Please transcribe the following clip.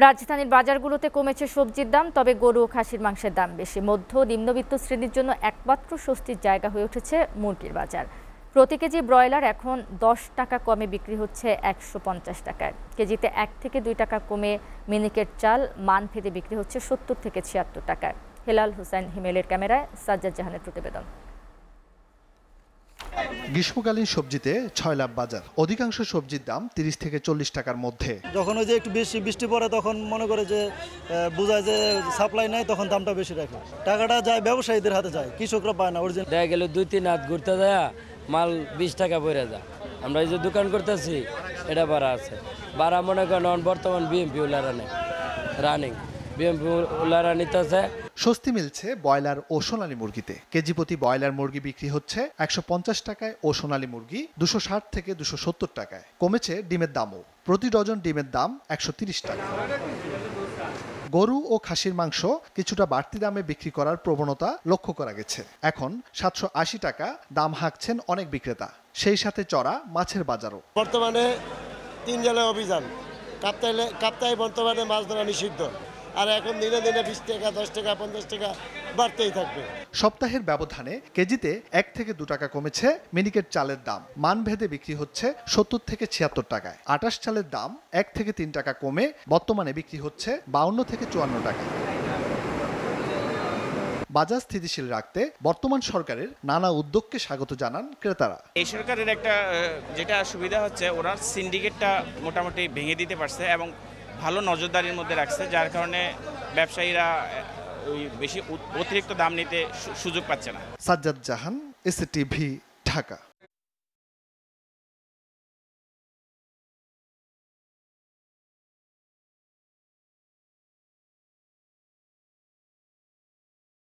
রাজধানীর বাজারগুলোতে কমেছে সবজির দাম, তবে গরু ও খাসির মাংসের দাম বেশি। মধ্য নিম্নবিত্ত শ্রেণীর জন্য একমাত্র স্বস্তির জায়গা হয়ে উঠেছে মুরগির বাজার। প্রতি কেজি ব্রয়লার এখন 10 টাকা কমে বিক্রি হচ্ছে 150 টাকায়। কেজিতে 1 থেকে 2 টাকা কমে মিনিকেট চাল মান ভেদে বিক্রি হচ্ছে 70 থেকে 76 টাকায়। হেলাল হোসেন হিমেলের ক্যামেরায় সাজ্জাদ জাহানের প্রতিবেদন। গ্রীষ্মকালীন সবজিতে 6 লাভ বাজার। অধিকাংশ সবজির দাম 30 থেকে 40 টাকার মধ্যে। যখন ওই যে একটু বেশি বৃষ্টি পড়ে তখন মনে করে যে বোঝায় যে সাপ্লাই নাই, তখন দামটা বেশি রাখে। টাকাটা যায় ব্যবসায়ীদের হাতে, যায় কৃষকরা পায় না। অরিজিনাল দেখা গেল 2-3 হাত ঘুরতে যায় মাল 20 টাকা পড়ে যায়। আমরা এই যে দোকান করতেছি এটা বাড়া আছে, বাড়া মনে করেন বর্তমান বিএমপি ওলারা নেই রানিং, বিএমপি ওলারা নিতেছে। স্বস্তি মিলছে ব্রয়লার ও সোনালী মুরগিতে। কেজি প্রতি ব্রয়লার মুরগি বিক্রি হচ্ছে 150 টাকায় ও সোনালী মুরগি 260 থেকে 270 টাকায়। কমেছে ডিমের দামও। প্রতি ডজন ডিমের দাম 130 টাকা। গরু ও খাসির মাংস কিছুটা বাড়তি দামে বিক্রি করার প্রবণতা লক্ষ্য করা গেছে। এখন 780 টাকা দাম হাঁকছেন অনেক বিক্রেতা। সেই সাথে চড়া মাছের বাজারও। বর্তমানে 3 জেলায় অভিযান। কাপ্তায় বর্তমানে মাছ ধরা নিষিদ্ধ, আর এখন দিনে দিনে 20 টাকা 10 টাকা 50 টাকা বাড়তেই থাকবে। সপ্তাহের ব্যবধানে কেজিতে 1 থেকে 2 টাকা কমেছে মিনিকেট চালের দাম। মানভেদে বিক্রি হচ্ছে 70 থেকে 76 টাকায়। আটাশ চালের দাম 1 থেকে 3 টাকা কমে বর্তমানে বিক্রি হচ্ছে 52 থেকে 54 টাকা। বাজার স্থিতিশীল রাখতে বর্তমান সরকারের নানা উদ্যোগকে স্বাগত জানান ক্রেতারা। এই সরকারের একটা যেটা সুবিধা হচ্ছে, ওরা সিন্ডিকেটটা মোটামুটি ভেঙে দিতে পারছে এবং ভালো নজরদারির মধ্যে রাখছে, যার কারণে ব্যবসায়ীরা ওই বেশি অতিরিক্ত দাম নিতে সুযোগ পাচ্ছে না। সাজ্জাদ জাহান, এসটিভি, ঢাকা।